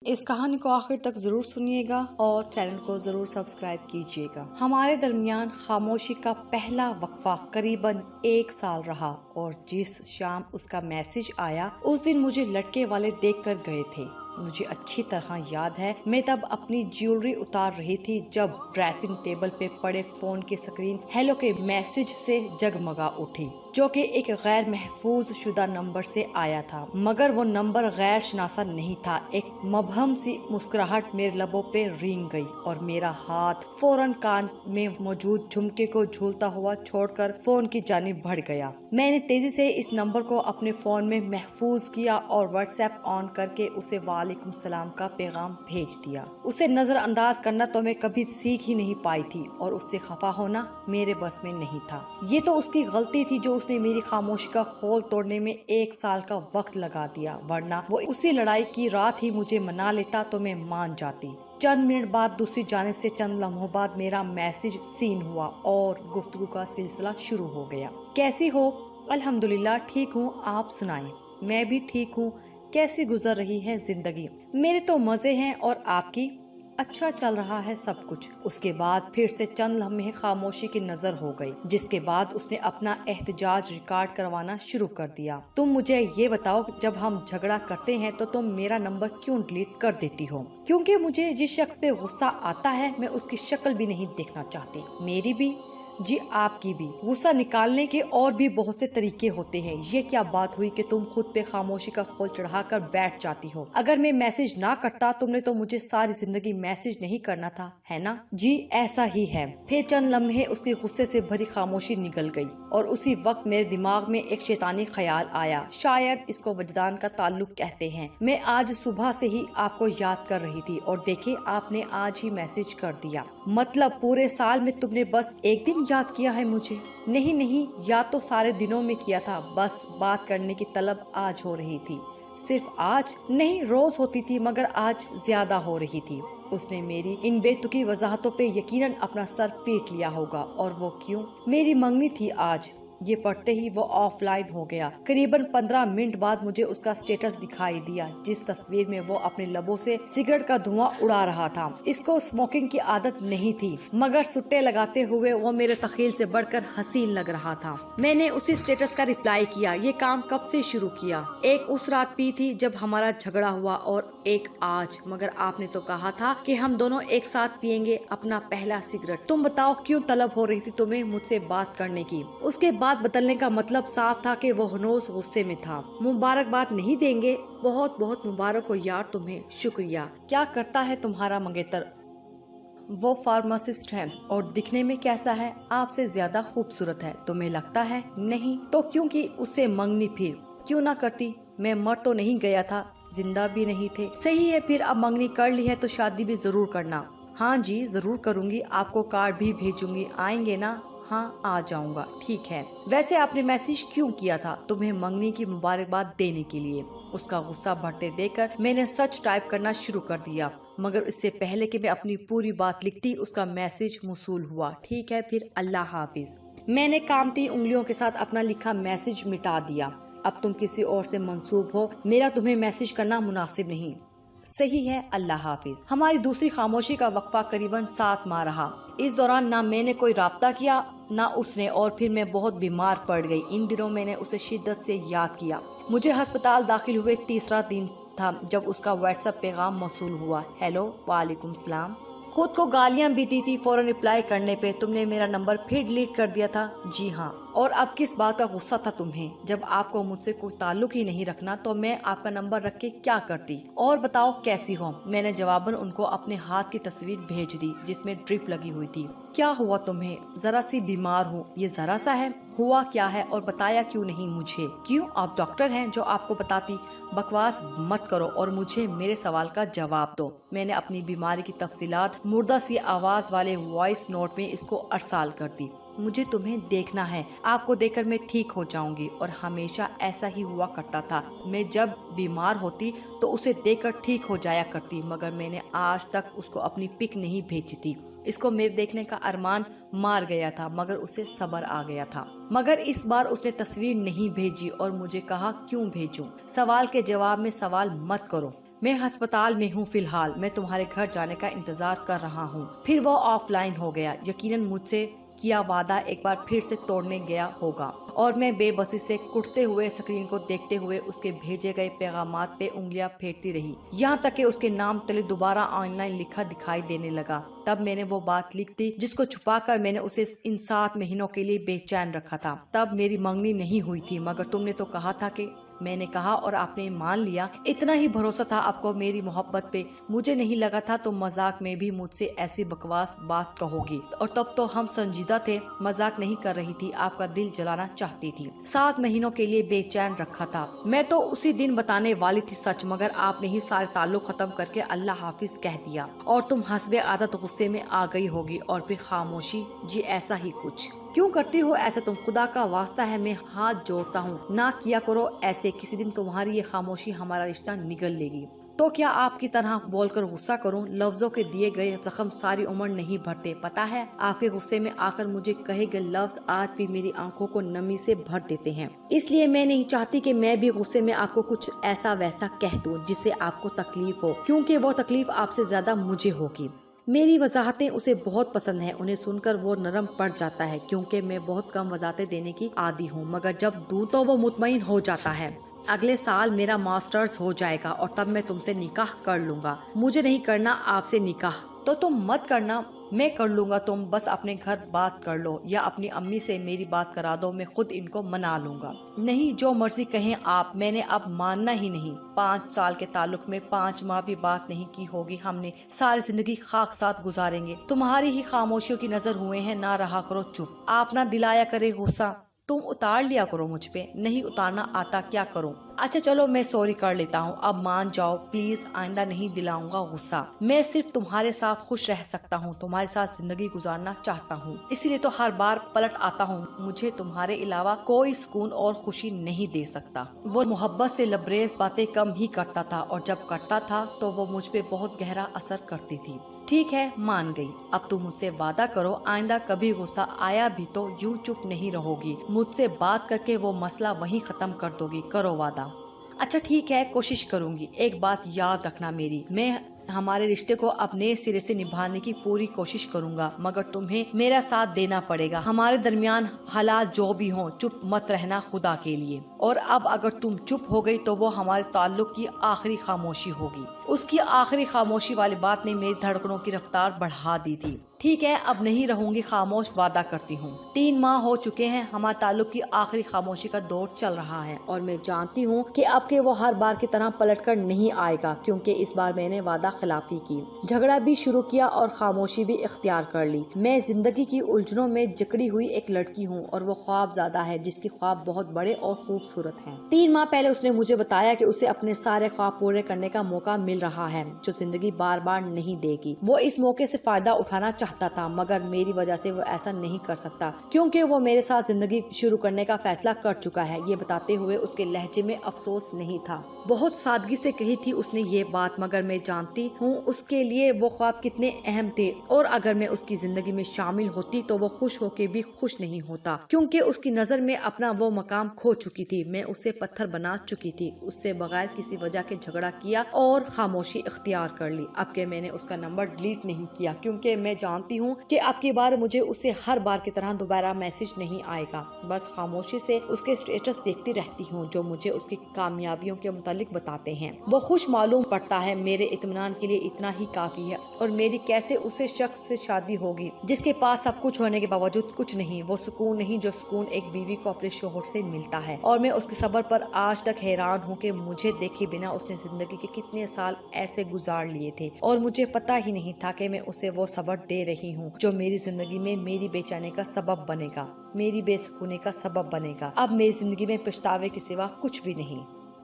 اس کہانی کو آخر تک ضرور سنیے گا اور چینل کو ضرور سبسکرائب کیجیے گا۔ ہمارے درمیان خاموشی کا پہلا وقفہ قریباً 1 سال رہا اور جس شام اس کا میسج آیا اس دن مجھے لٹکے والے دیکھ کر گئے تھے۔ مجھے اچھی طرح یاد ہے میں تب اپنی جیولری اتار رہی تھی جب ڈریسنگ ٹیبل پہ پڑے فون کی سکرین ہیلو کے میسج سے جگمگا اٹھی، جو کہ ایک غیر محفوظ شدہ نمبر سے آیا تھا، مگر وہ نمبر غیر شناسا نہیں تھا۔ ایک مبہم سی مسکراہٹ میرے لبوں پہ رینگ گئی اور میرا ہاتھ فوراً کان میں موجود جھمکے کو جھولتا ہوا چھوڑ کر فون کی جانب بڑھ گیا۔ میں نے تیزی سے اس نمبر کو اپنے فون میں محفوظ کیا اور واٹس ایپ آن کر کے اسے وعلیکم السلام کا پیغام بھیج دیا۔ اسے نظر انداز کرنا تو میں کبھی سیکھ ہی نہیں پائی تھی اور اس سے خفا ہونا میرے بس میں نہیں تھا۔ یہ تو اس کی غلطی تھی جو اس نے میری خاموشی کا خول توڑنے میں 1 سال کا وقت لگا دیا، ورنہ وہ اسی لڑائی کی رات ہی مجھے منا لیتا تو میں مان جاتی۔ چند منٹ بعد دوسری جانب سے چند لمحوں بعد میرا میسج سین ہوا اور گفتگو کا سلسلہ شروع ہو گیا۔ کیسی ہو؟ الحمدللہ ٹھیک ہوں، آپ سنائیں؟ میں بھی ٹھیک ہوں۔ کیسی گزر رہی ہے زندگی؟ میرے تو مزے ہیں، اور آپ کی؟ اچھا چل رہا ہے سب کچھ۔ اس کے بعد پھر سے چند لمحے خاموشی کی نظر ہو گئی، جس کے بعد اس نے اپنا احتجاج ریکارڈ کروانا شروع کر دیا۔ تم مجھے یہ بتاؤ، جب ہم جھگڑا کرتے ہیں تو تم میرا نمبر کیوں ڈیلیٹ کر دیتی ہو؟ کیونکہ مجھے جس شخص پہ غصہ آتا ہے میں اس کی شکل بھی نہیں دیکھنا چاہتی۔ میری بھی؟ جی آپ کی بھی۔ غصہ نکالنے کے اور بھی بہت سے طریقے ہوتے ہیں۔ یہ کیا بات ہوئی کہ تم خود پہ خاموشی کا خول چڑھا کر بیٹھ جاتی ہو؟ اگر میں میسج نہ کرتا تم نے تو مجھے ساری زندگی میسج نہیں کرنا تھا، ہے نا؟ جی ایسا ہی ہے۔ پھر چند لمحے اس کی غصے سے بھری خاموشی نکل گئی اور اسی وقت میرے دماغ میں ایک شیطانی خیال آیا، شاید اس کو وجدان کا تعلق کہتے ہیں۔ میں آج صبح سے ہی آپ کو یاد کر رہی تھی اور دیکھیں آپ نے آج ہی میسج کر دیا۔ مطلب پورے سال میں تم نے بس ایک دن یاد کیا ہے مجھے؟ نہیں، یاد تو سارے دنوں میں کیا تھا، بس بات کرنے کی طلب آج ہو رہی تھی۔ صرف آج؟ نہیں، روز ہوتی تھی مگر آج زیادہ ہو رہی تھی۔ اس نے میری ان بے تکی وضاحتوں پہ یقیناً اپنا سر پیٹ لیا ہوگا، اور وہ کیوں؟ میری منگنی تھی آج۔ یہ پڑھتے ہی وہ آف لائن ہو گیا۔ قریباً 15 منٹ بعد مجھے اس کا سٹیٹس دکھائی دیا، جس تصویر میں وہ اپنے لبوں سے سگریٹ کا دھواں اڑا رہا تھا۔ اس کو اسموکنگ کی عادت نہیں تھی، مگر سٹے لگاتے ہوئے وہ میرے تخیل سے بڑھ کر حسین لگ رہا تھا۔ میں نے اسی سٹیٹس کا ریپلائی کیا، یہ کام کب سے شروع کیا؟ ایک اس رات پی تھی جب ہمارا جھگڑا ہوا، اور ایک آج، مگر آپ نے تو کہا تھا کہ ہم دونوں ایک ساتھ پیئیں گے اپنا پہلا سگریٹ۔ تم بتاؤ کیوں طلب ہو رہی تھی تمہیں مجھ سے بات کرنے کی؟ اس کے بعد بدلنے کا مطلب صاف تھا کہ وہ ہنوز غصے میں تھا۔ مبارکباد نہیں دیں گے؟ بہت بہت مبارک ہو یار تمہیں۔ شکریہ۔ کیا کرتا ہے تمہارا منگیتر؟ وہ فارماسسٹ ہے۔ اور دکھنے میں کیسا ہے؟ آپ سے زیادہ خوبصورت ہے۔ تمہیں لگتا ہے؟ نہیں تو کیوں کی اس سے منگنی پھر؟ کیوں نہ کرتی؟ میں مر تو نہیں گیا تھا، زندہ بھی نہیں تھے۔ صحیح ہے، پھر اب منگنی کر لی ہے تو شادی بھی ضرور کرنا۔ ہاں جی ضرور کروں گی، آپ کو کارڈ بھی بھیجوں گی، آئیں گے نا؟ ہاں آ جاؤں گا۔ ٹھیک ہے۔ ویسے آپ نے میسج کیوں کیا تھا؟ تمہیں منگنی کی مبارکباد دینے کے لیے۔ اس کا غصہ بڑھتے دیکھ کر میں نے سچ ٹائپ کرنا شروع کر دیا، مگر اس سے پہلے کہ میں اپنی پوری بات لکھتی اس کا میسج موصول ہوا۔ ٹھیک ہے پھر، اللہ حافظ۔ میں نے کامتی انگلیوں کے ساتھ اپنا لکھا میسج مٹا دیا۔ اب تم کسی اور سے منسوب ہو، میرا تمہیں میسج کرنا مناسب نہیں۔ صحیح ہے، اللہ حافظ۔ ہماری دوسری خاموشی کا وقفہ قریباً 7 ماہ رہا۔ اس دوران نہ میں نے کوئی رابطہ کیا نہ اس نے، اور پھر میں بہت بیمار پڑ گئی۔ ان دنوں میں نے اسے شدت سے یاد کیا۔ مجھے ہسپتال داخل ہوئے تیسرا دن تھا جب اس کا واٹس ایپ پیغام موصول ہوا، ہیلو، وعلیکم السلام۔ خود کو گالیاں بھی دی تھی فوراً رپلائی کرنے پہ۔ تم نے میرا نمبر پھر ڈیلیٹ کر دیا تھا؟ جی ہاں۔ اور اب کس بات کا غصہ تھا تمہیں؟ جب آپ کو مجھ سے کوئی تعلق ہی نہیں رکھنا تو میں آپ کا نمبر رکھ کے کیا کرتی؟ اور بتاؤ کیسی ہو؟ میں نے جواباً ان کو اپنے ہاتھ کی تصویر بھیج دی جس میں ڈرپ لگی ہوئی تھی۔ کیا ہوا تمہیں؟ ذرا سی بیمار ہوں۔ یہ ذرا سا ہے؟ ہوا کیا ہے اور بتایا کیوں نہیں مجھے؟ کیوں، آپ ڈاکٹر ہیں جو آپ کو بتاتی؟ بکواس مت کرو اور مجھے میرے سوال کا جواب دو۔ میں نے اپنی بیماری کی تفصیلات مردہ سی آواز والے وائس نوٹ میں اس کو ارسال کر دی۔ مجھے تمہیں دیکھنا ہے، آپ کو دیکھ کر میں ٹھیک ہو جاؤں گی، اور ہمیشہ ایسا ہی ہوا کرتا تھا۔ میں جب بیمار ہوتی تو اسے دیکھ کر ٹھیک ہو جایا کرتی، مگر میں نے آج تک اس کو اپنی پک نہیں بھیجی تھی۔ اس کو میرے دیکھنے کا ارمان مار گیا تھا، مگر اسے صبر آ گیا تھا۔ مگر اس بار اس نے تصویر نہیں بھیجی اور مجھے کہا کیوں بھیجوں؟ سوال کے جواب میں سوال مت کرو۔ میں ہسپتال میں ہوں فی الحال، میں تمہارے گھر جانے کا انتظار کر رہا ہوں۔ پھر وہ آف لائن ہو گیا، یقیناً مجھ سے کیا وعدہ ایک بار پھر سے توڑنے گیا ہوگا، اور میں بے بسی سے کٹتے ہوئے اسکرین کو دیکھتے ہوئے اس کے بھیجے گئے پیغامات پہ انگلیاں پھیرتی رہی، یہاں تک کہ اس کے نام تلے دوبارہ آن لائن لکھا دکھائی دینے لگا۔ تب میں نے وہ بات لکھ دی جس کو چھپا کر میں نے اسے ان 7 مہینوں کے لیے بے چین رکھا تھا۔ تب میری منگنی نہیں ہوئی تھی، مگر تم نے تو کہا تھا کہ میں نے کہا اور آپ نے مان لیا۔ اتنا ہی بھروسہ تھا آپ کو میری محبت پہ، مجھے نہیں لگا تھا تم مذاق میں بھی مجھ سے ایسی بکواس بات کہو گی، اور تب تو ہم سنجیدہ تھے، مذاق نہیں کر رہی تھی، آپ کا دل جلانا چاہتی تھی۔ 7 مہینوں کے لیے بے چین رکھا تھا، میں تو اسی دن بتانے والی تھی سچ، مگر آپ نے ہی سارے تعلق ختم کر کے اللہ حافظ کہہ دیا، اور تم حسب عادت غصے میں آ گئی ہوگی، اور پھر خاموشی۔ جی ایسا ہی کچھ۔ کیوں کرتی ہو ایسا تم؟ خدا کا واسطہ ہے میں ہاتھ جوڑتا ہوں، نہ کیا کرو ایسے، کسی دن تمہاری یہ خاموشی ہمارا رشتہ نگل لے گی۔ تو کیا آپ کی طرح بول کر غصہ کروں؟ لفظوں کے دیے گئے زخم ساری عمر نہیں بھرتے، پتا ہے؟ آپ کے غصے میں آ کر مجھے کہے گئے لفظ آج بھی میری آنکھوں کو نمی سے بھر دیتے ہیں، اس لیے میں نہیں چاہتی کہ میں بھی غصے میں آپ کو کچھ ایسا ویسا کہہ دوں جس سے آپ کو تکلیف ہو، کیونکہ وہ تکلیف آپ سے زیادہ مجھے ہوگی۔ میری وضاحتیں اسے بہت پسند ہیں، انہیں سن کر وہ نرم پڑ جاتا ہے، کیونکہ میں بہت کم وضاحتیں دینے کی عادی ہوں، مگر جب دوں تو وہ مطمئن ہو جاتا ہے۔ اگلے سال میرا ماسٹرز ہو جائے گا اور تب میں تم سے نکاح کر لوں گا۔ مجھے نہیں کرنا آپ سے نکاح تو تم مت کرنا، میں کر لوں گا، تم بس اپنے گھر بات کر لو یا اپنی امی سے میری بات کرا دو، میں خود ان کو منا لوں گا۔ نہیں، جو مرضی کہیں آپ، میں نے اب ماننا ہی نہیں۔ 5 سال کے تعلق میں 5 ماہ بھی بات نہیں کی ہوگی ہم نے، ساری زندگی خاک ساتھ گزاریں گے۔ تمہاری ہی خاموشیوں کی نظر ہوئے ہیں، نہ رہا کرو چپ، آپ نہ دلایا کرے غصہ، تم اتار لیا کرو مجھ پہ، نہیں اتارنا آتا کیا کروں؟ اچھا چلو میں سوری کر لیتا ہوں، اب مان جاؤ پلیز، آئندہ نہیں دلاؤں گا غصہ۔ میں صرف تمہارے ساتھ خوش رہ سکتا ہوں، تمہارے ساتھ زندگی گزارنا چاہتا ہوں، اسی لیے تو ہر بار پلٹ آتا ہوں، مجھے تمہارے علاوہ کوئی سکون اور خوشی نہیں دے سکتا۔ وہ محبت سے لبریز باتیں کم ہی کرتا تھا، اور جب کرتا تھا تو وہ مجھ پہ بہت گہرا اثر کرتی تھی۔ ٹھیک ہے، مان گئی، اب تم مجھ سے وعدہ کرو آئندہ کبھی غصہ آیا بھی تو یوں چپ نہیں رہو گی، مجھ سے بات کر کے وہ مسئلہ وہیں ختم کر دو گی، کرو وعدہ۔ اچھا ٹھیک ہے، کوشش کروں گی۔ ایک بات یاد رکھنا میری، میں ہمارے رشتے کو اب نئے سرے سے نبھانے کی پوری کوشش کروں گا، مگر تمہیں میرا ساتھ دینا پڑے گا۔ ہمارے درمیان حالات جو بھی ہوں، چپ مت رہنا خدا کے لیے، اور اب اگر تم چپ ہو گئی تو وہ ہمارے تعلق کی آخری خاموشی ہوگی۔ اس کی آخری خاموشی والی بات نے میری دھڑکنوں کی رفتار بڑھا دی تھی۔ ٹھیک ہے، اب نہیں رہوں گی خاموش، وعدہ کرتی ہوں۔ 3 ماہ ہو چکے ہیں، ہمارے تعلق کی آخری خاموشی کا دور چل رہا ہے، اور میں جانتی ہوں کہ اب کے وہ ہر بار کی طرح پلٹ کر نہیں آئے گا، کیونکہ اس بار میں نے وعدہ خلافی کی، جھگڑا بھی شروع کیا اور خاموشی بھی اختیار کر لی۔ میں زندگی کی الجھنوں میں جکڑی ہوئی ایک لڑکی ہوں، اور وہ خواب زادہ ہے جس کی خواب بہت بڑے اور خوبصورت ہیں۔ 3 ماہ پہلے اس نے مجھے بتایا کہ اسے اپنے سارے خواب پورے کرنے کا موقع مل رہا ہے جو زندگی بار بار نہیں دے گی۔ وہ اس موقع سے فائدہ اٹھانا چاہتا تھا، مگر میری وجہ سے وہ ایسا نہیں کر سکتا، کیونکہ وہ میرے ساتھ زندگی شروع کرنے کا فیصلہ کر چکا ہے۔ یہ بتاتے ہوئے اس کے لہجے میں افسوس نہیں تھا، بہت سادگی سے کہی تھی اس نے یہ بات، مگر میں جانتی ہوں اس کے لیے وہ خواب کتنے اہم تھے، اور اگر میں اس کی زندگی میں شامل ہوتی تو وہ خوش ہو کے بھی خوش نہیں ہوتا، کیونکہ اس کی نظر میں اپنا وہ مقام کھو چکی تھی۔ میں اسے پتھر بنا چکی تھی، اس سے بغیر کسی وجہ کے جھگڑا کیا اور خاموشی اختیار کر لی۔ اب کہ میں نے اس کا نمبر ڈیلیٹ نہیں کیا، کیونکہ میں جانتی ہوں کہ اب کی بار مجھے اس سے ہر بار کی طرح دوبارہ میسج نہیں آئے گا، بس خاموشی سے اس کے اسٹیٹس دیکھتی رہتی ہوں جو مجھے اس کی کامیابیوں کے متعلق بتاتے ہیں۔ وہ خوش معلوم پڑتا ہے، میرے اطمینان کے لیے اتنا ہی کافی ہے، اور میری کیسے اسے شخص سے شادی ہوگی جس کے پاس سب کچھ ہونے کے باوجود کچھ نہیں، وہ سکون نہیں جو سکون ایک بیوی کو اپنے شوہر سے ملتا ہے۔ اور میں اس کے صبر پر آج تک حیران ہوں کہ مجھے دیکھے بنا اس نے زندگی کے کتنے سال ایسے گزار لیے تھے، اور مجھے پتا ہی نہیں تھا کہ میں اسے وہ صبر دے رہی ہوں جو میری زندگی میں میری بے چینی کا سبب بنے گا، میری بے سکونی کا سبب بنے گا۔ اب میری زندگی میں پچھتاوے کے سوا کچھ بھی نہیں۔